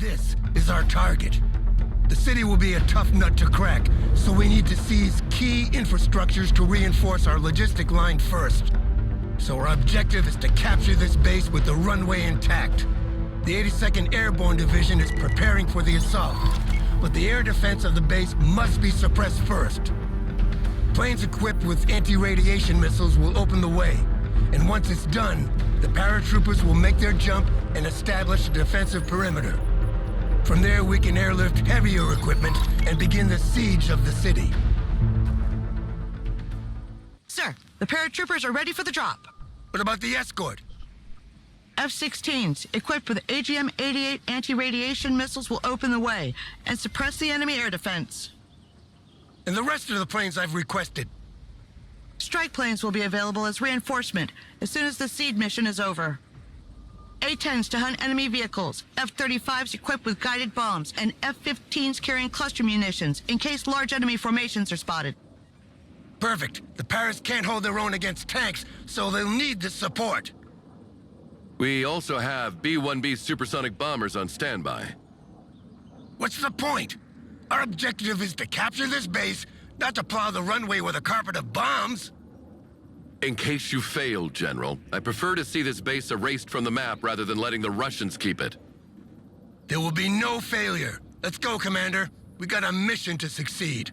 This is our target. The city will be a tough nut to crack, so we need to seize key infrastructures to reinforce our logistic line first. So our objective is to capture this base with the runway intact. The 82nd Airborne Division is preparing for the assault, but the air defense of the base must be suppressed first. Planes equipped with anti-radiation missiles will open the way, and once it's done, the paratroopers will make their jump and establish a defensive perimeter. From there, we can airlift heavier equipment and begin the siege of the city. Sir, the paratroopers are ready for the drop. What about the escort? F-16s, equipped with AGM-88 anti-radiation missiles, will open the way and suppress the enemy air defense. And the rest of the planes I've requested? Strike planes will be available as reinforcement as soon as the seed mission is over. A-10s to hunt enemy vehicles, F-35s equipped with guided bombs, and F-15s carrying cluster munitions in case large enemy formations are spotted. Perfect. The Paras can't hold their own against tanks, so they'll need this support. We also have B-1B supersonic bombers on standby. What's the point? Our objective is to capture this base, not to plow the runway with a carpet of bombs. In case you failed, General, I prefer to see this base erased from the map rather than letting the Russians keep it. There will be no failure. Let's go, Commander. We got a mission to succeed.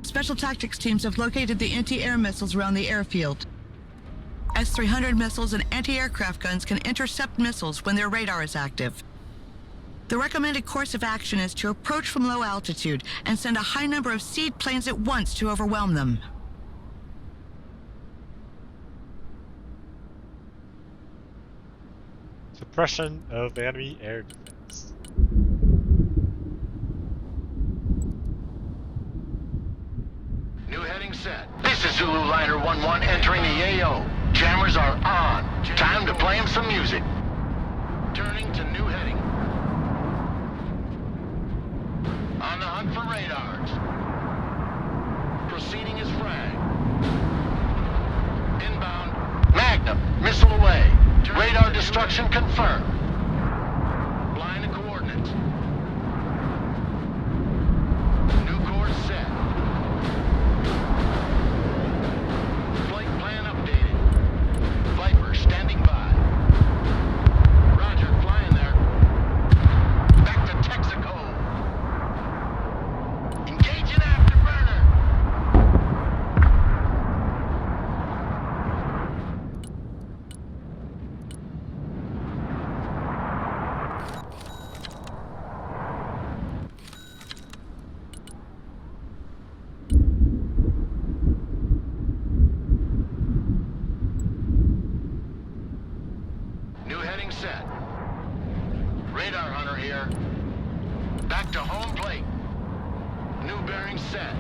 Special tactics teams have located the anti-air missiles around the airfield. S-300 missiles and anti-aircraft guns can intercept missiles when their radar is active. The recommended course of action is to approach from low altitude and send a high number of seed planes at once to overwhelm them. Suppression of enemy air defense. New heading set. This is Zulu Liner 1-1 entering the AO. Jammers are on. Time to play him some music. Turning to new heading. On the hunt for radars. Proceeding as frag. Inbound. Magnum. Missile away. Radar destruction confirmed. Blind to coordinates. New course set. Flight plan updated. Viper standing by. Roger, flying there. Back to Texaco. Engaging afterburner. New heading set. Radar hunter here. Back to home plate. New bearing set.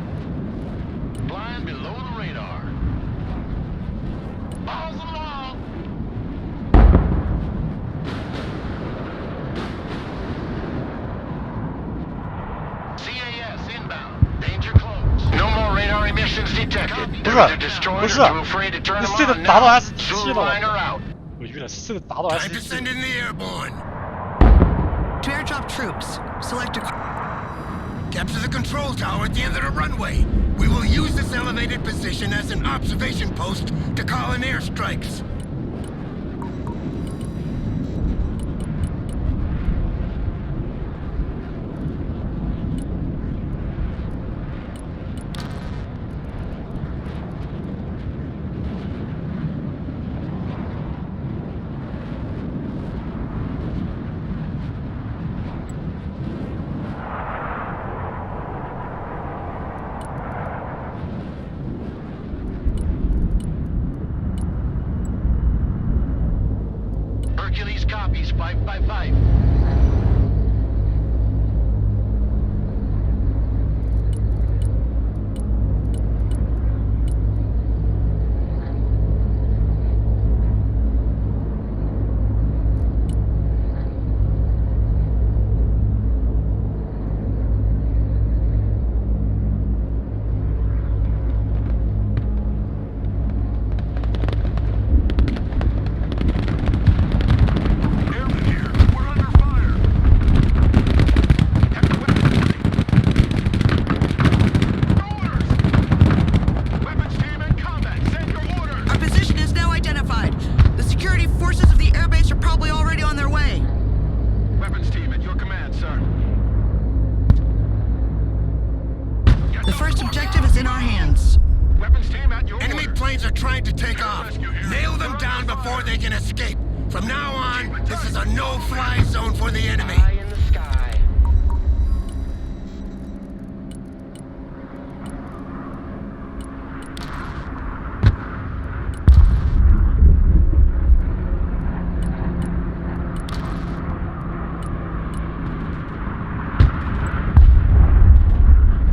Flying below the radar. Balls along. CAS inbound. Danger close. No more radar emissions detected. There is a destroyer too afraid to turn them on now. Zulu Liner out. 我有点4个打到 Time to S17 send in the airborne. To airdrop troops, select a... Capture the control tower at the end of the runway. We will use this elevated position as an observation post to call in airstrikes. Hercules copies 555. Planes are trying to take off. Nail them down before they can escape. From now on, this is a no-fly zone for the enemy. Eye in the sky.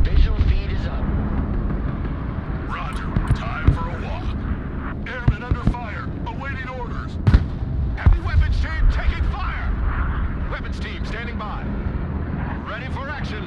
Visual feed is up. Roger. Time for a walk. Airmen under fire. Awaiting orders. Heavy weapons team taking fire. Weapons team standing by. Ready for action.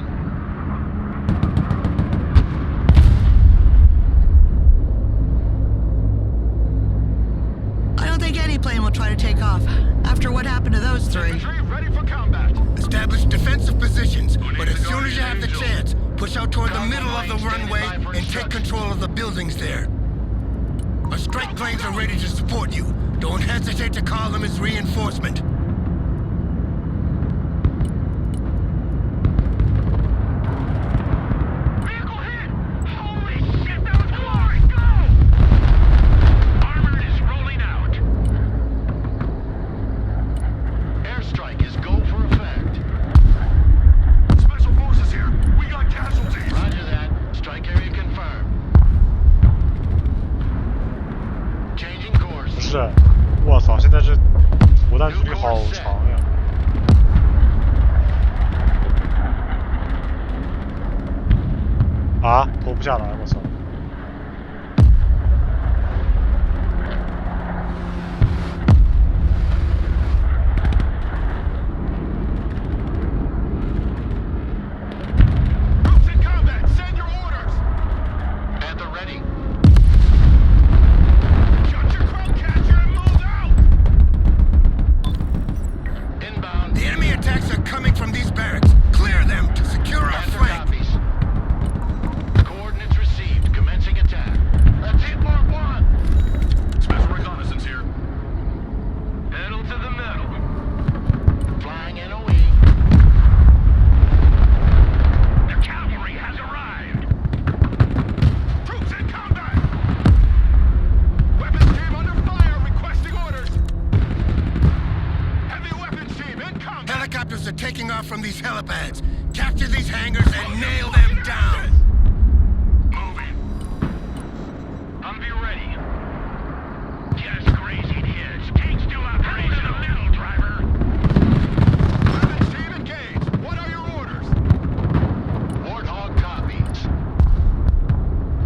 I don't think any plane will try to take off after what happened to those three. Infantry ready for combat. Establish defensive positions, but as soon as you have the chance, push out toward the middle of the runway and take control of the buildings there. Our strike planes are ready to support you. Don't hesitate to call them as reinforcement. Vehicle hit! Holy shit, that was glory! Go! Armor is rolling out. Airstrike is go for effect. Special forces here. We got casualties. Roger that. Strike area confirmed. Changing course. 不是，我操！现在这投弹距离好长呀！啊，投不下来，我操！ Troops in combat, send your orders! At the ready. Shut your crowd catcher and move out! Inbound. The enemy attacks are coming from these barracks. Clear them to secure our Panther flank. copies. Coordinates received. Commencing attack. Let's hit Mark 1. Special reconnaissance here. Pedal to the metal. Flying NOE. The cavalry has arrived. Troops in combat. Weapons team under fire, requesting orders. Heavy weapons team in combat. Helicopters are taking off from these helipads. Capture these hangars and nail them down. Moving. Humvee ready. Just grazing hits. Tanks still up. Hurry to the middle, driver. Weapons team engaged. What are your orders? Warthog copies.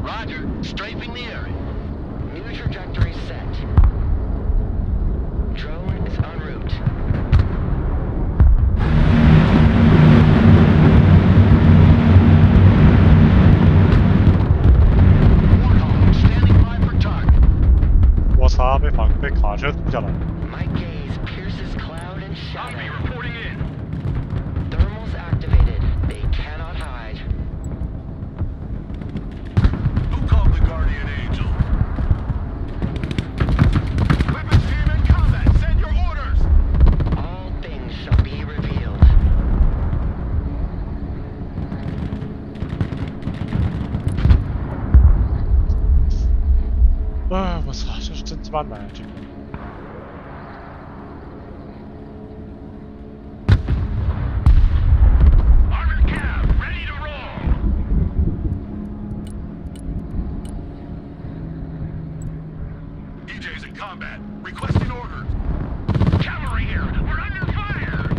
Roger. Strafing the area. New trajectory set. Drone is en route. Warthog standing by for target. 我操！被卡车堵下来。 My gaze pierces cloud and Humvee shadow. reporting in. Thermals activated. They cannot hide. 哎，我操，这是真鸡巴难，这个。 Armored cab, ready to roll. EJ's in combat. Requesting orders. Cavalry here. We're under fire.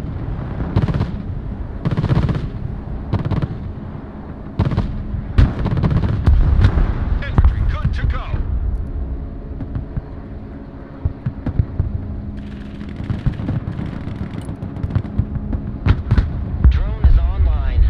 Infantry good to go. Drone is online.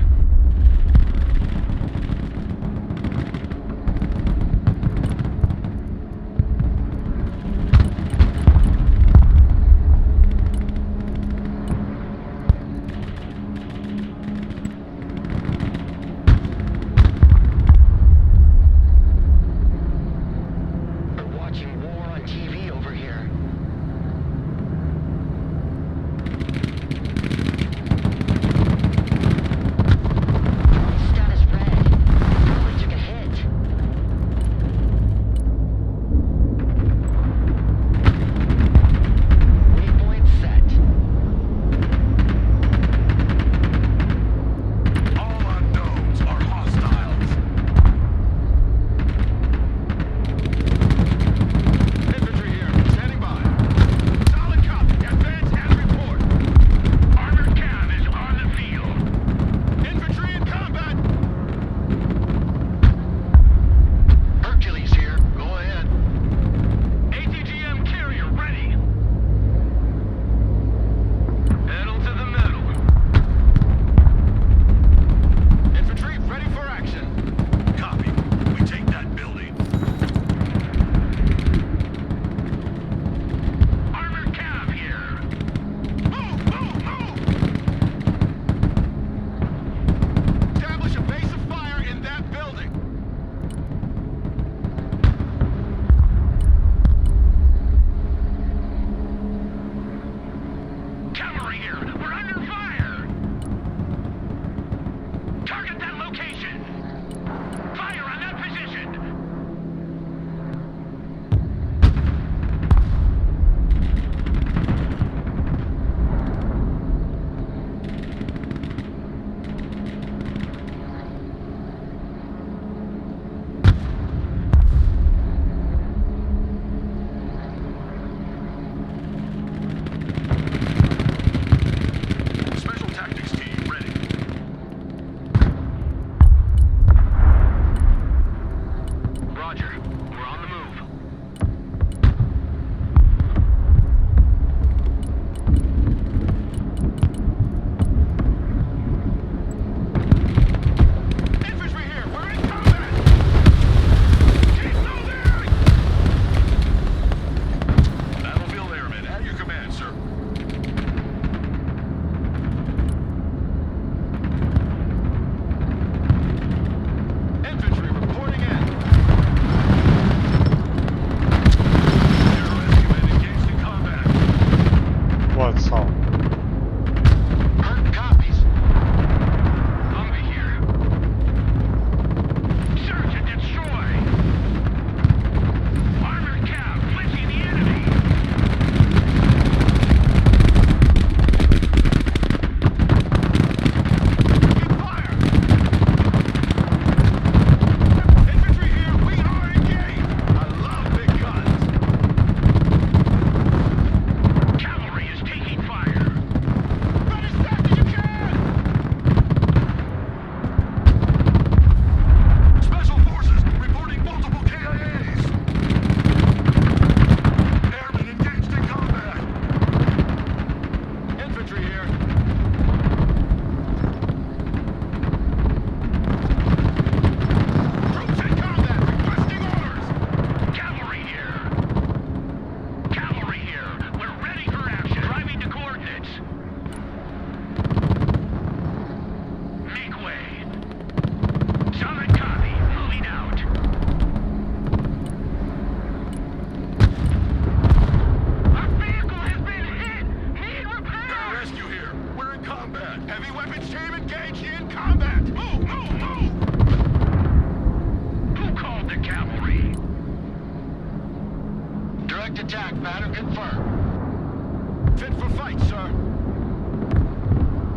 Direct attack pattern confirmed. Fit for fight, sir.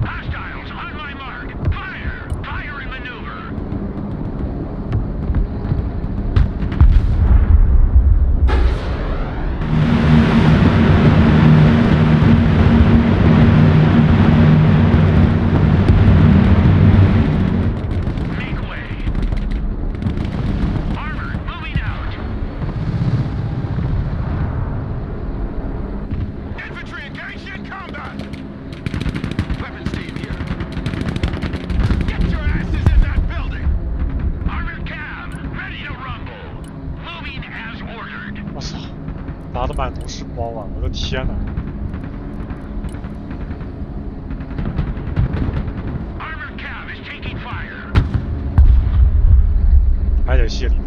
Hostiles on my mark. Fire! Fire and maneuver. Make way. Armor moving out. Infantry engaged in combat. Weapons team here. Get your asses in that building. Armored cab ready to rumble. Moving as ordered. 我操，拿的满头是包啊！我的天哪！ Armored cab is taking fire. 还得卸礼的。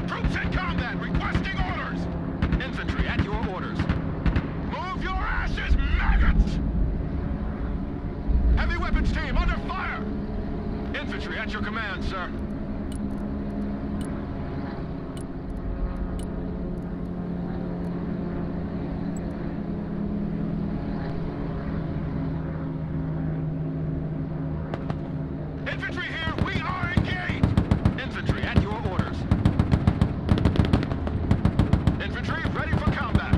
Troops in combat requesting orders. Infantry at your orders. Move your asses, maggots! Heavy weapons team under fire. Infantry at your command, sir. Infantry here, we are engaged! Infantry at your orders. Infantry ready for combat.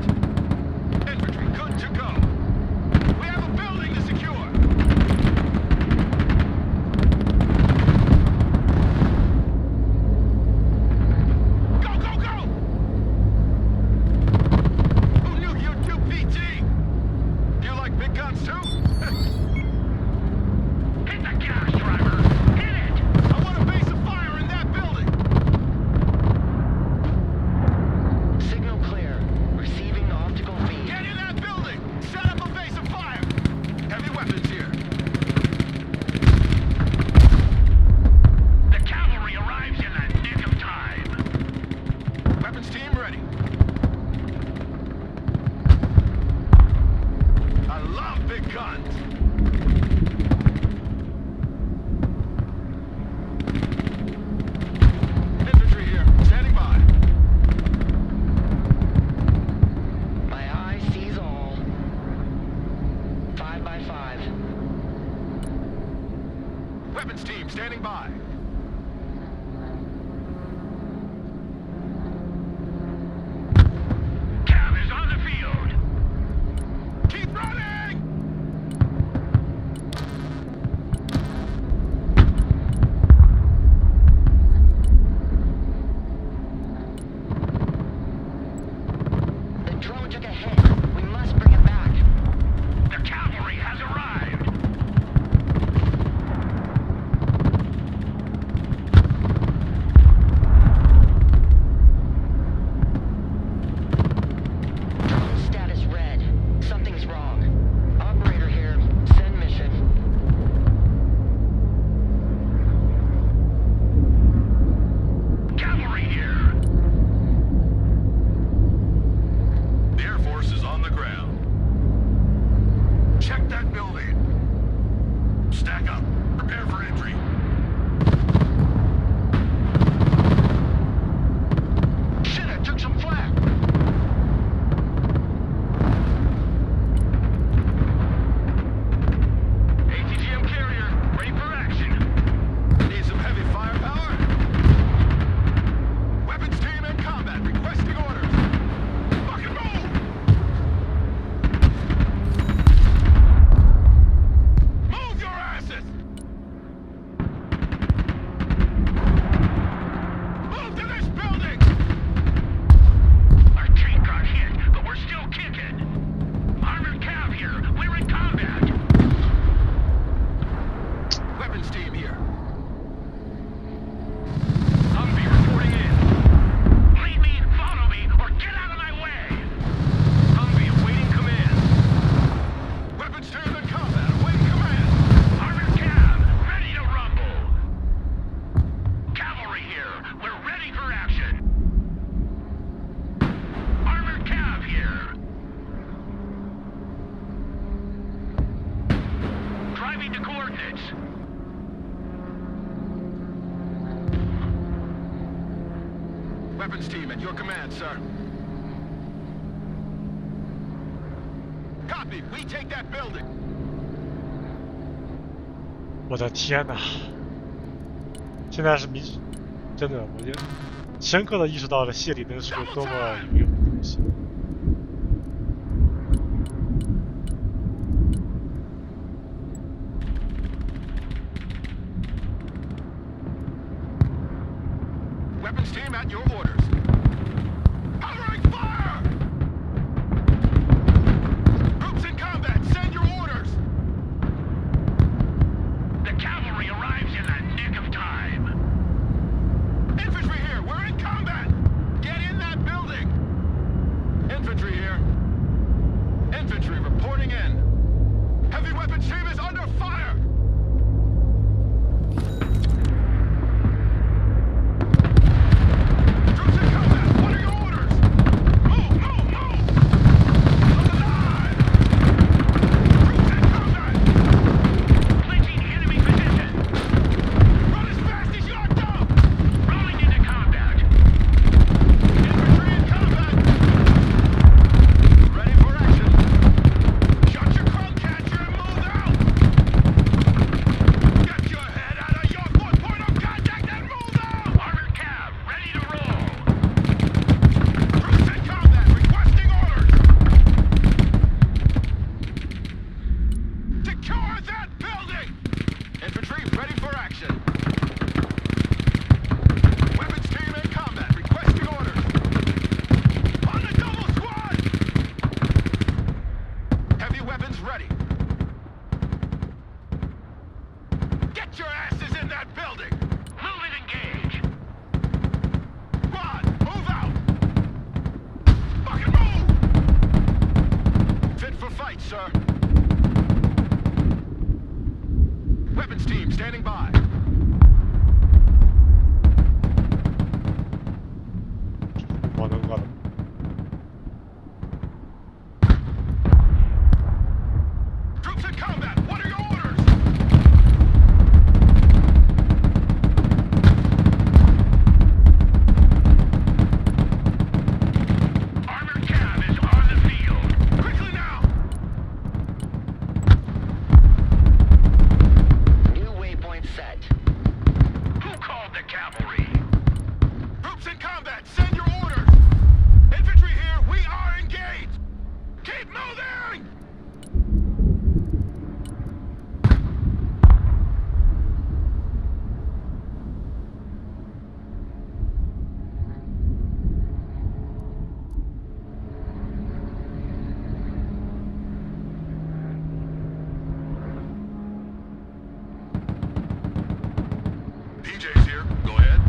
Infantry good to go. We have a building to secure. Go, go, go! Who knew you'd do PT? You like big guns too? Hit the gas, driver. Hit it. I want a base of fire in that building. Signal clear. Receiving optical feed. Get in that building! Set up a base of fire! Heavy weapons here. The cavalry arrives in the nick of time. Weapons team ready. I love big guns! Infantry here, standing by. My eye sees all. 5 by 5. Weapons team standing by. Cab is on the field. Keep running! The drone took a hit. We must bring it back. The cavalry has arrived. Weapons team at your command, sir. Copy. We take that building. 我的天哪！现在是真的，我就深刻的意识到了谢里登是个多么有用的东西。Weapons team at your orders. Covering fire! Troops in combat, send your orders! The cavalry arrives in the nick of time. Infantry here, we're in combat! Get in that building! Infantry here. Infantry reporting in. Heavy weapons team is under fire! Troops in combat, what are your orders? Move, move, move! Alive! Troops in combat! Clinching enemy position. Run as fast as you're dumb! Rolling into combat. Infantry in combat! Ready for action! Shut your crumb catcher and move out! Get your head out of your point of contact and move out! Armored cav, ready to roll. Troops in combat, requesting orders! Secure that building! Infantry ready for action! Weapons team in combat, requesting orders! On the double squad! Heavy weapons ready! Get your asses in that building! Move and engage. Squad, move out! Fucking move! Fit for fight, sir. Weapons team standing by. Troops in combat, what are your orders? Armored cav is on the field. Quickly now! New waypoint set. Who called the cavalry? Troops in combat, send your orders! Infantry here, we are engaged! Keep moving! PJ's here, go ahead.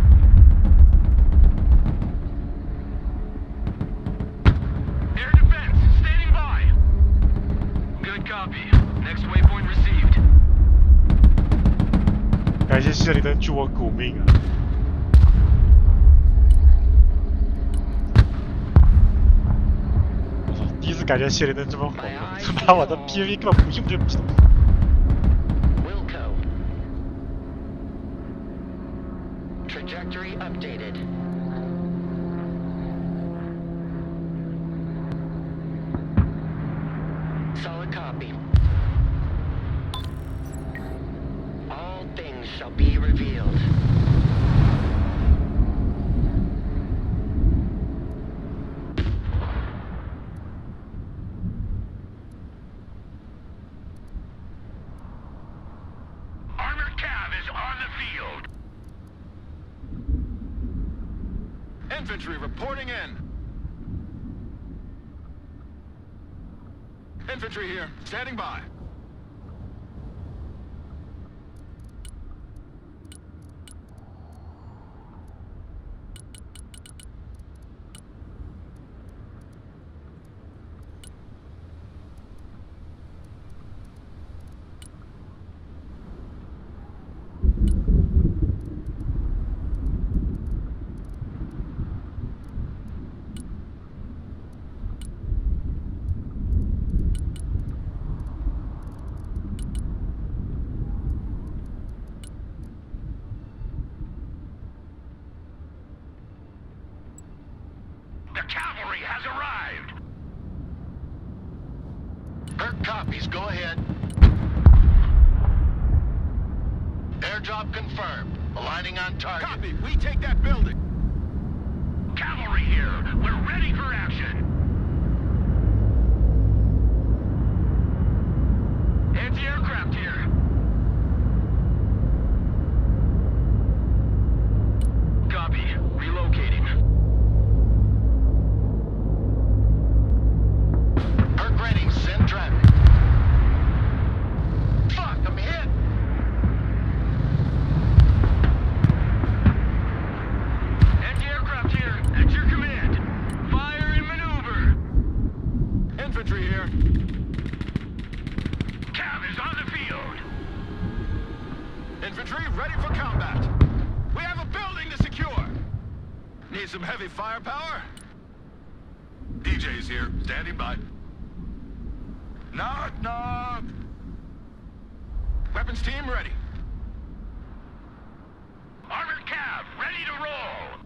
Air defense, standing by. Good copy. Next waypoint received. 感谢谢里登救我狗命啊！我操，第一次感觉谢里登这么火，他妈我的 PVP 根本不用这逼东西。 Wilco. Trajectory updated. Solid copy. All things shall be revealed. Armored cav is on the field. Infantry reporting in. Infantry here, standing by. Copies, go ahead. Airdrop confirmed. Aligning on target. Copy, we take that building. Cavalry here. We're ready for action. Anti-aircraft here. Copy. Relocating. Perk ready, send traffic. Fuck, I'm hit. Anti-aircraft here. At your command. Fire and maneuver. Infantry here. Cav is on the field. Infantry ready for combat. We have a building to secure. Need some heavy firepower? DJ's here, standing by. Knock, knock. Weapons team ready. Armored Cav, ready to roll.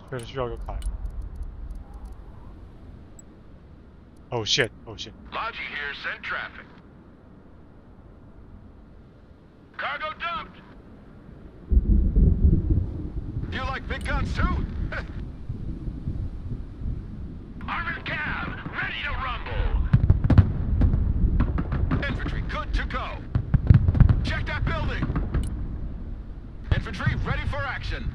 确实需要个卡。Oh shit! Oh shit! Logi here, send traffic. Cargo dumped. You like big guns too? Armored Cav, ready to rumble. Infantry good to go. Check that building. Infantry ready for action.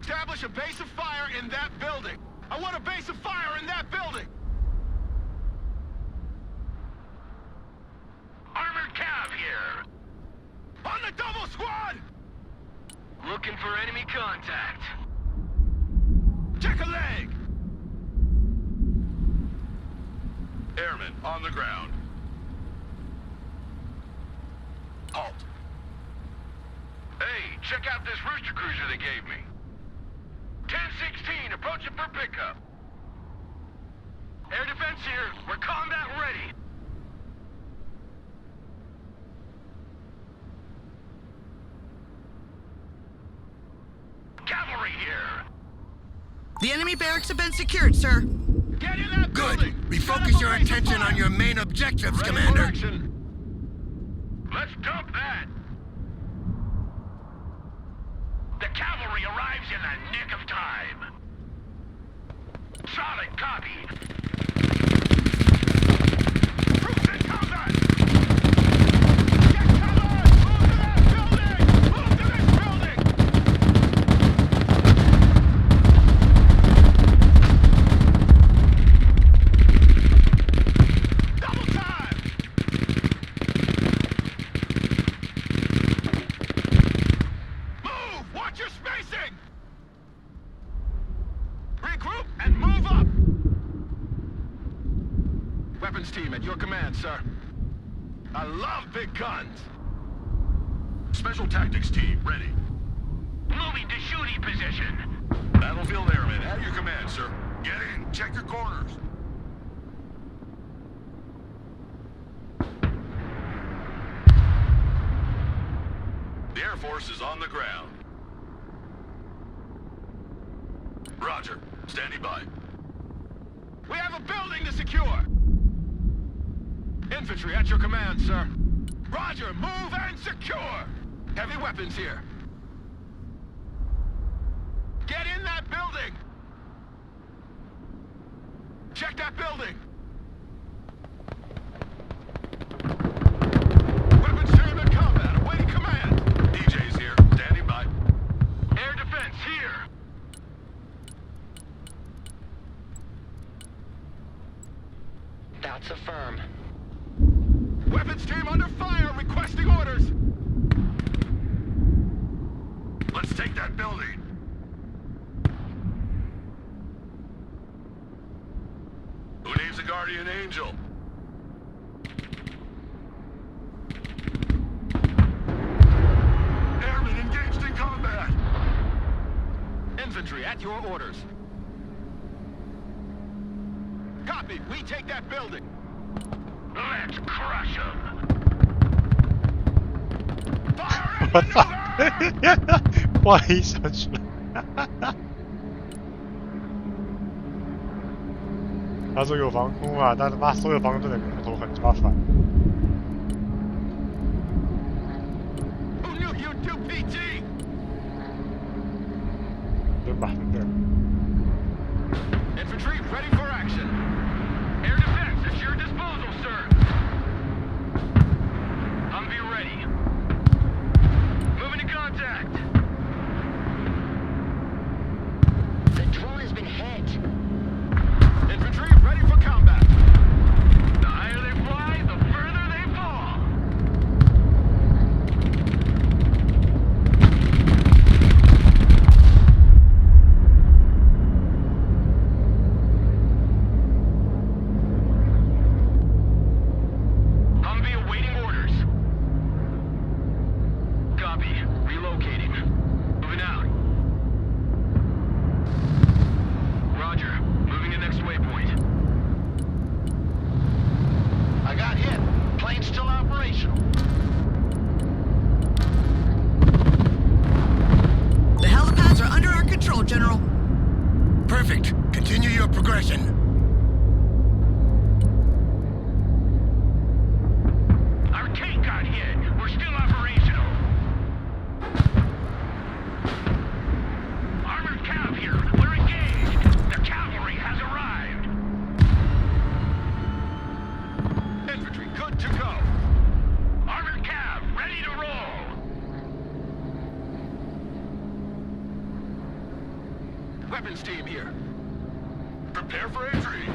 Establish a base of fire in that building. I want a base of fire in that building. Armored Cav here. On the double squad! Looking for enemy contact. Check a leg! Airmen on the ground. Halt. Hey, check out this rooster cruiser they gave me. 10-16, approaching for pickup. Air defense here. We're combat ready. Cavalry here. The enemy barracks have been secured, sir. Get in that Good. building! Refocus your attention on your main objectives, Ready for Commander. action. Let's dump that. The cavalry arrives in the nick of time. Solid copy. Troops in combat! Get cover! Move to that building! Move to this building! Double time! Move! Watch your spacing! Regroup and move up! Weapons team at your command, sir. I love big guns. Special tactics team ready. Moving to shooting position. Battlefield airmen at your command, sir. Get in. Check your corners. The Air Force is on the ground. Roger. Standing by. We have a building to secure. Infantry at your command, sir. Roger. Move and secure. Heavy weapons here. Get in that building! Check that building! Weapons team in combat, awaiting command! DJ's here, standing by. Air defense here. That's a firm. Weapons team under fire, requesting orders! Let's take that building! Who needs a guardian angel? Airmen engaged in combat! Infantry at your orders. Copy, we take that building. Let's crush them. Fire 我 and 操 maneuver!！万一上去了。他说有防空啊，但他妈所有防空都得空投，很麻烦。 Who knew you'd do PT? 蹲吧，蹲这儿。 Infantry ready for action. Air defense at your disposal, sir. Humvee ready. Moving to contact. The drone has been hit. Infantry ready for combat. The higher they fly, the further they fall. Humvee awaiting orders. Copy. Relocating. Moving out. Roger. Moving to next waypoint. I got hit. Plane still operational. The helipads are under our control, General. Perfect. Continue your progression. Our tank got hit. We're still operational. Armored cav here. We're engaged. The cavalry has arrived. Infantry good to go. Armored cav ready to roll. Weapons team here. Prepare for entry.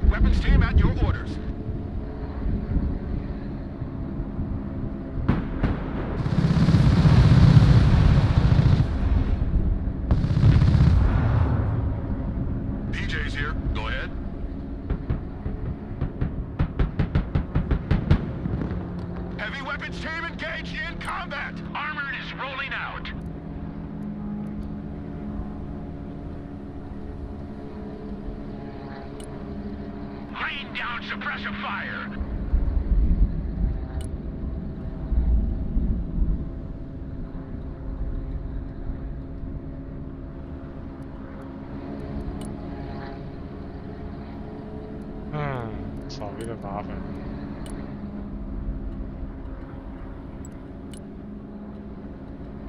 Weapons team at your orders. PJ's here. Go ahead. Heavy weapons team engaged in combat. Armored is rolling out. Rain down suppressive fire.稍微有点麻烦。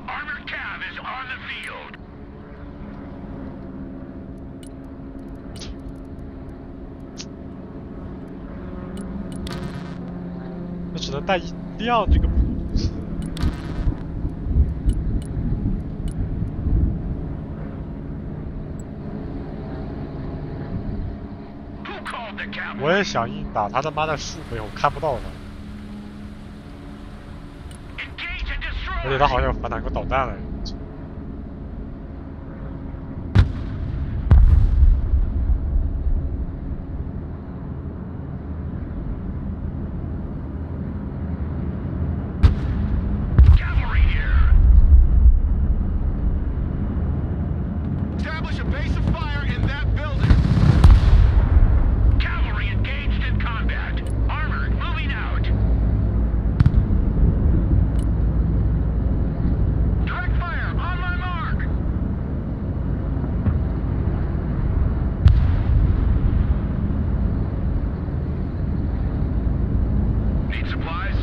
Armored cav is on the field. 那只能带一辆这个普鲁斯。 Who called the cavalry? 我也想硬打，他他妈的树没有，我看不到他， Engage and destroy. 而且他好像有反坦克导弹了。 Cavalry here. Establish a base of fire in that building. Cavalry engaged in combat. Armored moving out. Direct fire on my mark. Need supplies?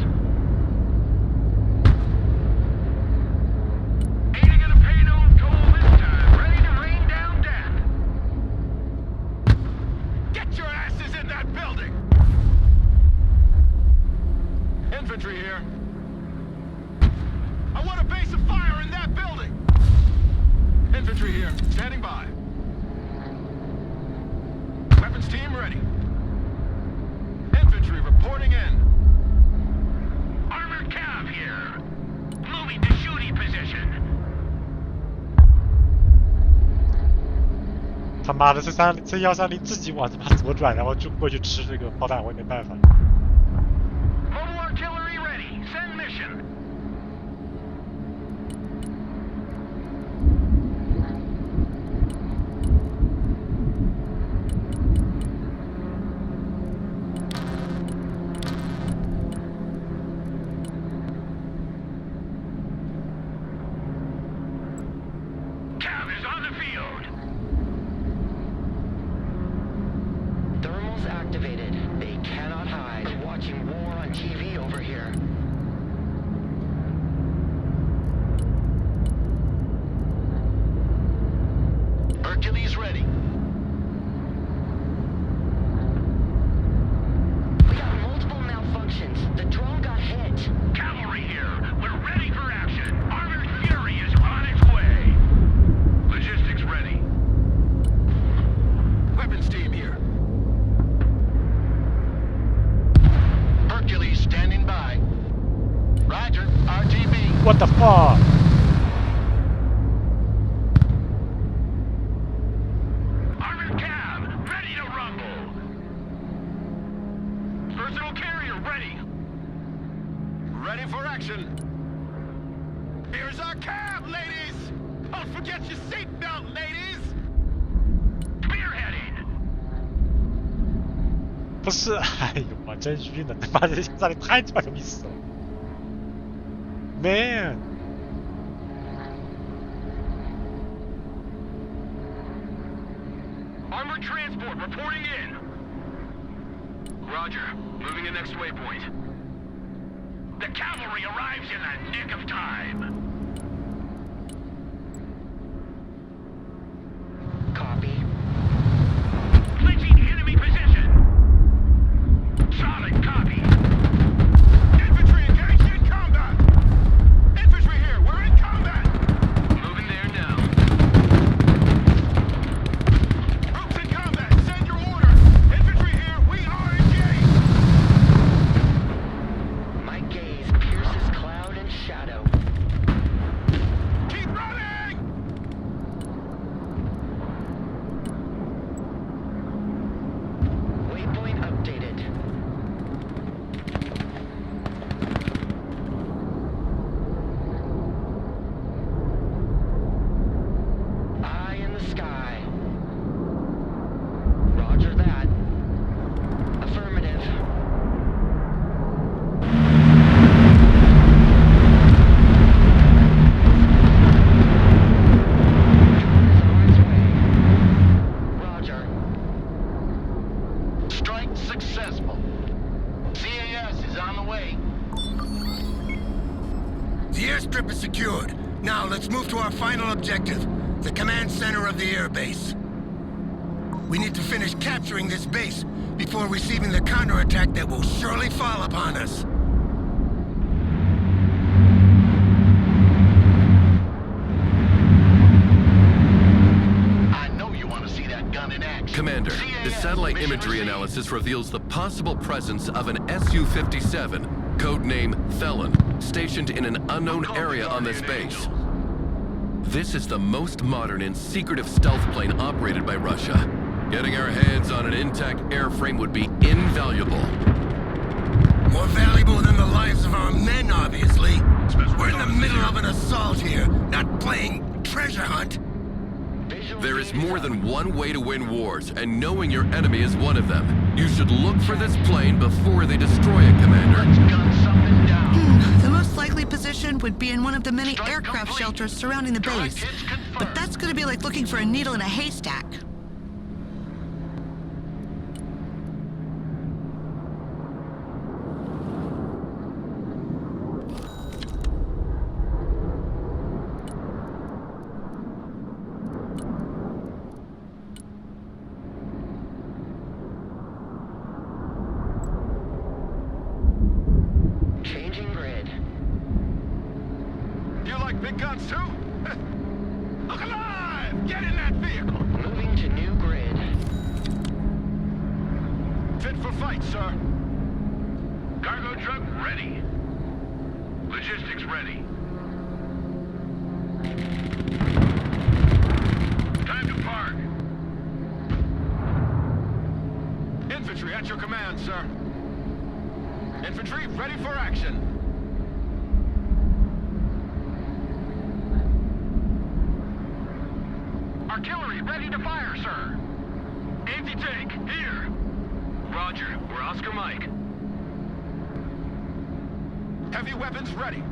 Ain't gonna pay no toll this time. Ready to rain down death. Get your asses in that building! Infantry here. I want a base of fire in that building! Infantry here, standing by. Weapons team ready. Infantry reporting in. Armored cav here. Moving to shooting position. 他妈的，这130自己往他妈左转，然后就过去吃这个炮弹，我也没办法。 Mobile artillery ready. Send mission. Channels activated. They cannot hide. They're watching war on TV over here. Hercules ready. We got multiple malfunctions. The drone got hit. Cavalry here. We're ready for action. Armored Fury is on its way. Logistics ready. Weapons team here. Hercules standing by. Roger, RTB. What the fuck? Armored Cav, ready to rumble. Personal carrier ready. Ready for action. Here's our cab, ladies. Don't forget your seatbelt, ladies. Spearheading. 不是，哎呦，我真晕了！他妈的，这里太他妈有意思了。Man， Armored transport reporting in. Roger. Moving to next waypoint. The cavalry arrives in the nick of time. Copy. Clinching enemy position. Solid copy. Infantry engaged in combat. Infantry here. We're in combat. Moving there now. Troops in combat. Send your orders. Infantry here. We are engaged. My gaze pierces cloud and shadow. Keep running. Waypoint updated. Eye in the sky. Roger that. Affirmative. Drone is on its way. Roger. Strike successful. CAS is on the way. The airstrip is secured. Now let's move to our final objective, the command center of the airbase. We need to finish capturing this base before receiving the counterattack that will surely fall upon us. I know you want to see that gun in action. Commander, the CAS, satellite mission imagery received. analysis reveals the possible presence of an Su-57, codename Felon, stationed in an unknown area on this base. This is the most modern and secretive stealth plane operated by Russia. Getting our hands on an intact airframe would be invaluable. More valuable than the lives of our men, obviously. We're in the middle of an assault here, not playing treasure hunt. Visual There is feed more up. than one way to win wars, and knowing your enemy is one of them. You should look for this plane before they destroy it, Commander. Let's gun something down. The most likely position would be in one of the many Strike aircraft complete. shelters surrounding the Strike base. hits confirmed. But that's going to be like looking for a needle in a haystack. Changing grid. You like big guns too? Look alive! Get in that vehicle. Moving to new grid. Fit for fight, sir. Cargo truck ready. Logistics ready. Time to park. Infantry at your command, sir. Infantry ready for action. Artillery ready to fire, sir. Anti-tank here. Roger. We're Oscar Mike. Heavy weapons ready.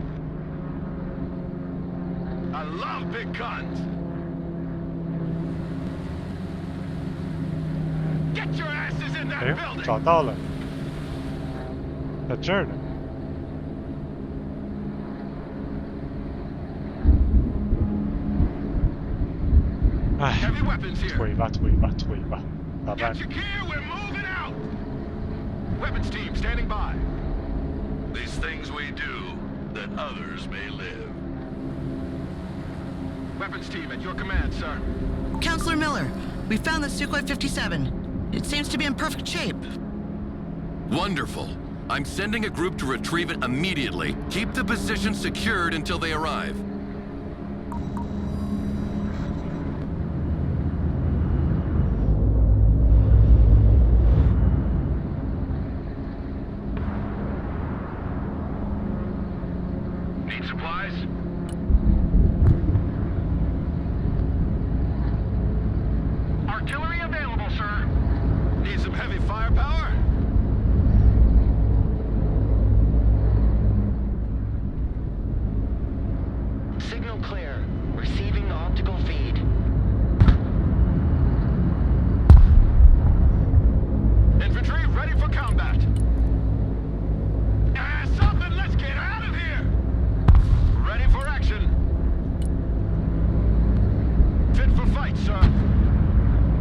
I love big guns. Get your asses in in 哎 that 呦， building. 找到了，在这儿呢。哎， Heavy weapons here. 推吧，推吧，推吧，咋办 Get？your gear, we're moving out. Weapons team standing by. These things we do, that others may live. Weapons team at your command, sir. Counselor Miller, we found the Sukhoi 57. It seems to be in perfect shape. Wonderful. I'm sending a group to retrieve it immediately. Keep the position secured until they arrive. Need supplies? Artillery available, sir. Need some heavy firepower? Signal clear. Receiving optical feed. Infantry ready for combat. Something, let's get out of here. Ready for action. Fit for fight, sir.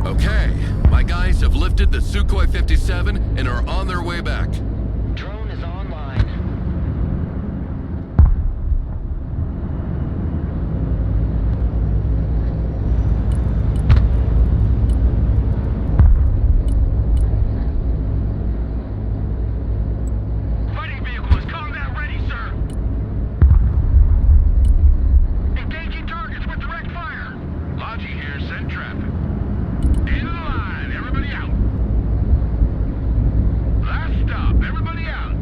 Okay, my guys have lifted the Sukhoi 57 and are on their way back. Drone is online. Fighting vehicle is combat ready, sir. Engaging targets with direct fire. Logi here, send traffic. End of the line, everybody out. Last stop, everybody out.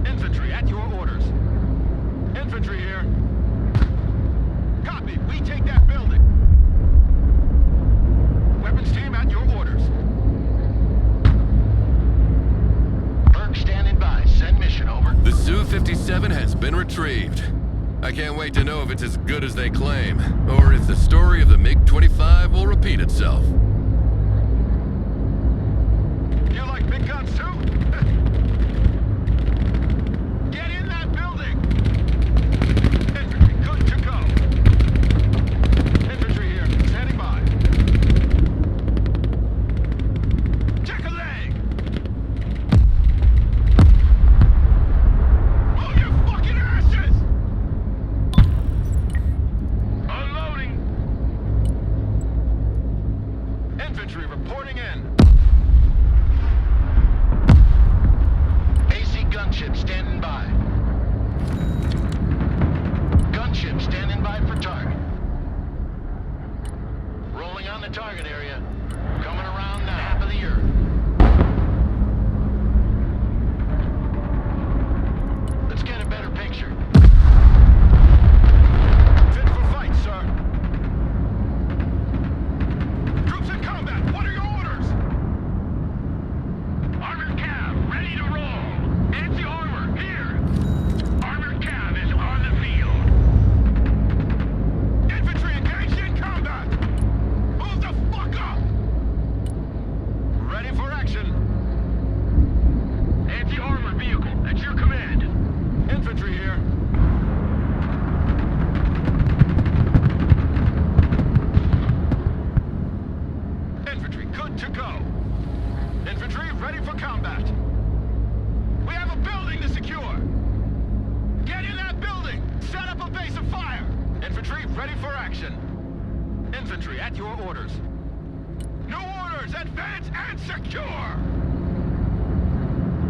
Infantry at your orders. Infantry here. Copy. We take that building. Weapons team at your orders. Berg standing by. Send mission over. The Su-57 has been retrieved. I can't wait to know if it's as good as they claim, or if the story of the MiG-25 will repeat itself. You like big guns too? Get in that building! Infantry, good to go. Infantry here, standing by. Check a leg! Oh, you fucking asses! Unloading. Infantry reporting in. AC gunship standing by. Gunship standing by for target. Rolling on the target area. Coming around the half of the earth. Let's get a better picture. Fit for fight, sir. Troops in combat, what are your orders? Armored cav, ready to roll. Anti-armor, here. Armored cav is on the field. Infantry engaged in combat! Move the fuck up! Ready for action. Anti-armor vehicle, at your command. Infantry here. Infantry good to go. Infantry ready for combat. We have a building to secure. Get in that building! Set up a base of fire! Infantry ready for action. Infantry at your orders. New orders! Advance and secure!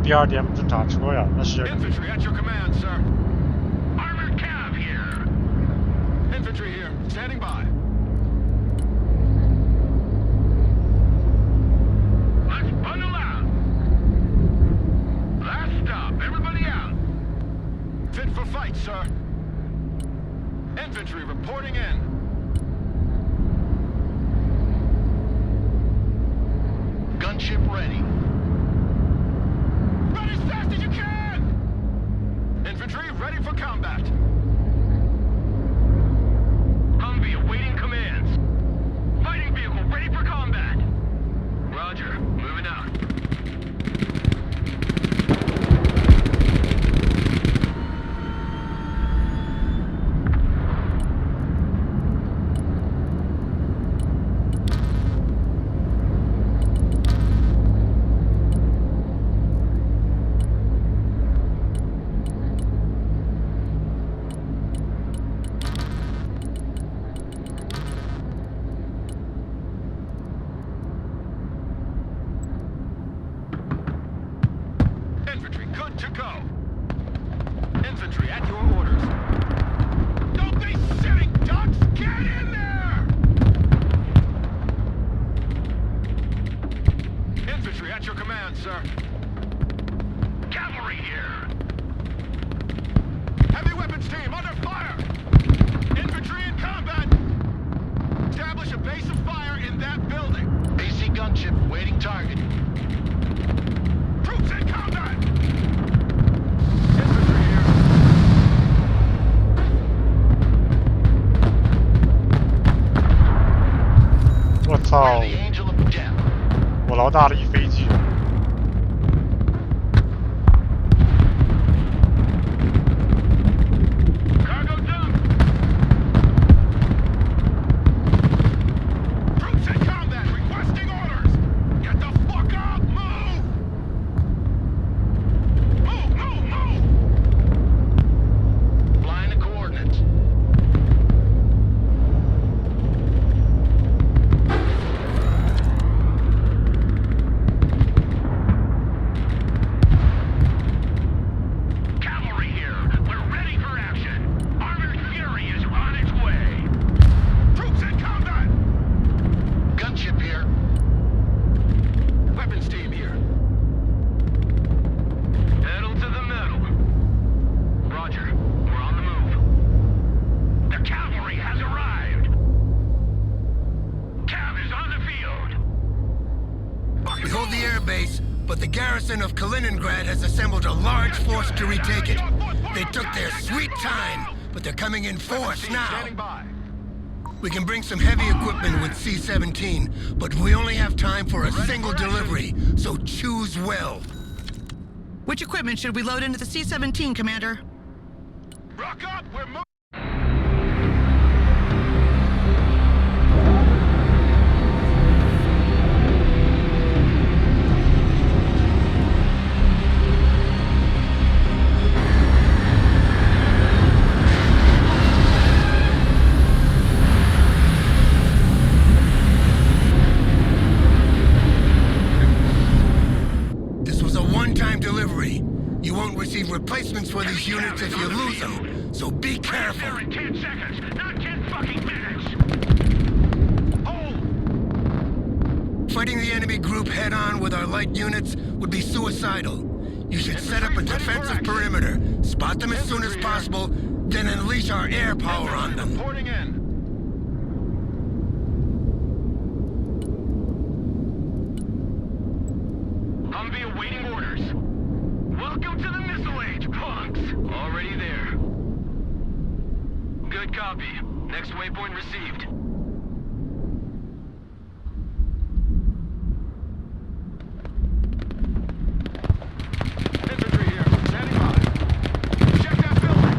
第二点不是炸车呀，那是 Infantry at your command, sir. Armored cav here. Infantry here, standing by. Let's bundle out. Last stop, everybody out. Fit for fight, sir. Infantry reporting in. Gunship ready. Run as fast as you can! Infantry ready for combat. Humvee awaiting commands. Fighting vehicle ready for combat. Roger, moving to go. Infantry at your orders. Don't be sitting ducks! Get in there! Infantry at your command, sir. Cavalry here. Heavy weapons team under fire! Infantry in combat! Establish a base of fire in that building. AC gunship waiting target. Troops in combat! Infantry here. 我操！ The angel of death. 我老大了一飞机。 Cargo dump! Troops in combat requesting orders! Get the fuck up! Move! Move, move, move! Flying the coordinates. Cavalry here. We're ready for action. Armored Fury is on its way. Troops in combat! Gunship here. Weapons team here. Pedal to the metal. Roger. We're on the move. The cavalry has arrived. Cav is on the field. We hold the air base, but the garrison of Kaliningrad has assembled a large force to retake it. They took their sweet time, but they're coming in force Team now. standing by. We can bring some heavy equipment with C-17, but we only have time for a single delivery, so choose well. Which equipment should we load into the C-17, Commander? Rock up! We're moving! This was a one-time delivery. You won't receive replacements for these units if you lose them, so be careful. There in 10 seconds, not 10 fucking minutes. Hold! Fighting the enemy group head-on with our light units would be suicidal. You should set up a defensive perimeter, spot them as soon as possible, then unleash our air power on them. Reporting in. Humvee awaiting orders. Welcome to the missile age, punks. Already there. Good copy. Next waypoint received. Infantry here. Standing by. Check that building.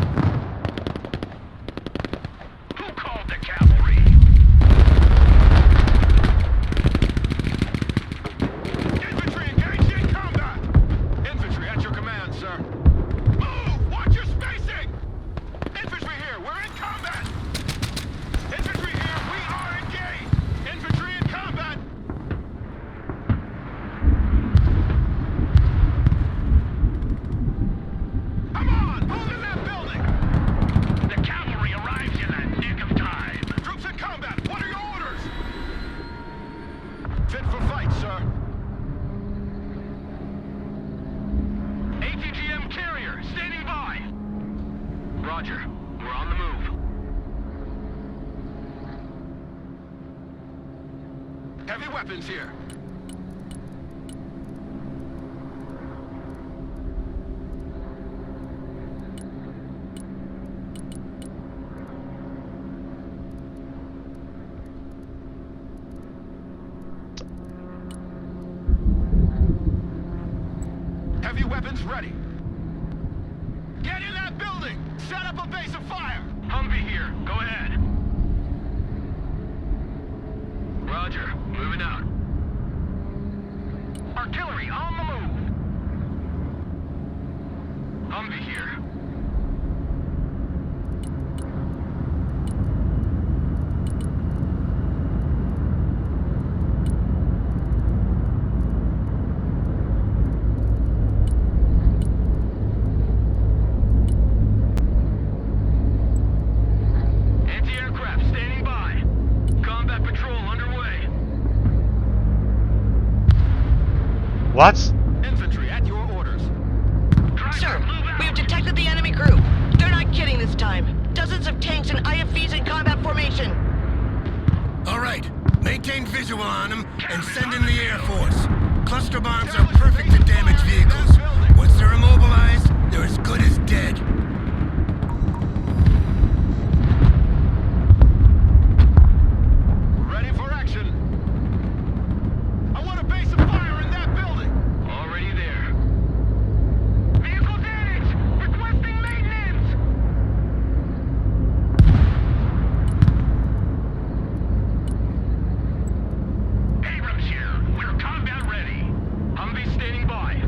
Who called the cavalry? Infantry engaged in combat! Infantry at your command, sir. Move! Watch your spacing! Infantry here, we're in combat! Infantry here, we are engaged! Infantry in combat! Come on! Move in that building! The cavalry arrives in the nick of time. Troops in combat, what are your orders? Fit for fight, sir. ATGM carrier, standing by. Roger. We're on the move. Heavy weapons here. Heavy weapons ready. Get in that building! Set up a base of fire! Humvee here. Go ahead. Roger. Moving out. Artillery on the move. Humvee here. What? Infantry at your orders. Sir, we have detected the enemy group. They're not kidding this time. Dozens of tanks and IFVs in combat formation. All right, maintain visual on them and send in the Air Force. Cluster bombs are perfect to damage vehicles. Once they're immobilized, they're as good as dead. Ready for action. I want a base of fire in that building. Already there. Vehicle damage! Requesting maintenance! Abrams here. We're combat ready. Humvee standing by.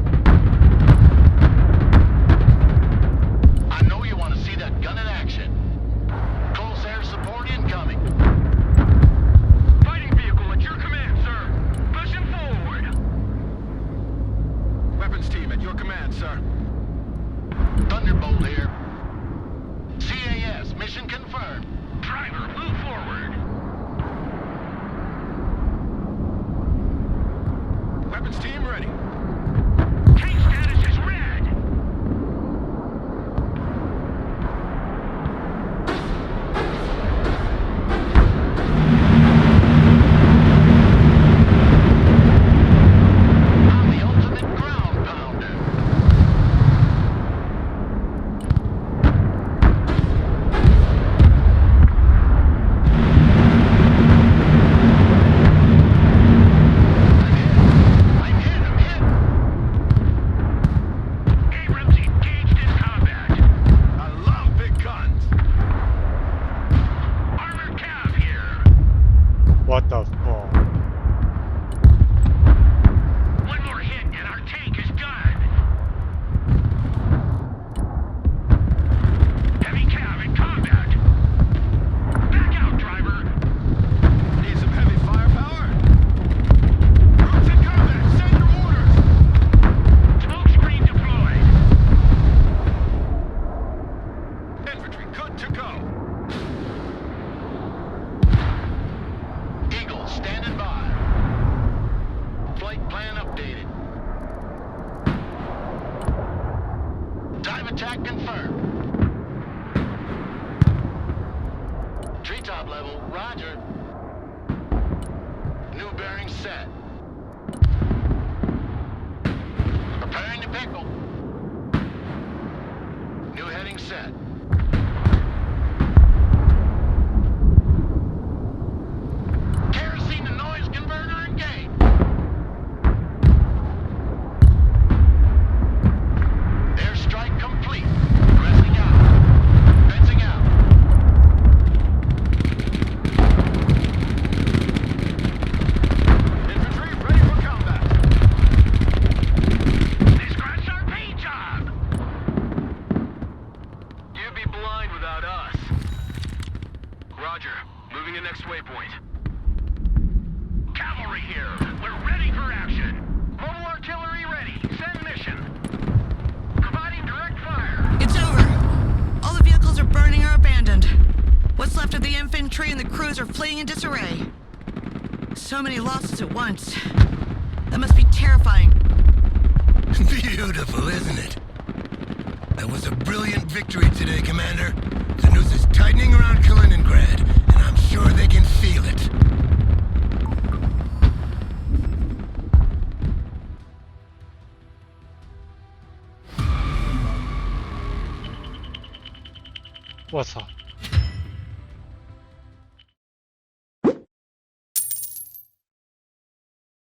I know you want to see that gun in action. Close air support incoming. Fighting vehicle at your command, sir. Pushing forward. Weapons team at your command, sir. Thunderbolt here. CAS, mission confirmed. Driver, move forward. Weapons team ready. Tank status is red. I'm the ultimate ground pounder. I'm hit. Abrams engaged in combat. I love big guns. Armored cav here. What the fuck? One more hit and our tank is done. Heavy cav in combat. Back out, driver. Need some heavy firepower? Troops in combat, send your orders. Smoke screen deployed. Infantry good to go. Eagle standing by. Flight plan updated. Dive attack confirmed. Treetop level, roger. New bearing set. Preparing to pickle. New heading set. Kerosene to noise converter engaged. Airstrike complete. Pressing out. Fencing out. Infantry ready for combat. They scratched our paint job. You'd be blind without us. Roger. Moving to next waypoint. Cavalry here. We're ready for action. Mobile artillery ready. Send mission. Providing direct fire. It's over. All the vehicles are burning or abandoned. What's left of the infantry and the crews are fleeing in disarray. So many losses at once. That must be terrifying. Beautiful, isn't it? That was a brilliant victory today, Commander. The noose is tightening around Kaliningrad, and I'm sure they can feel it.我操！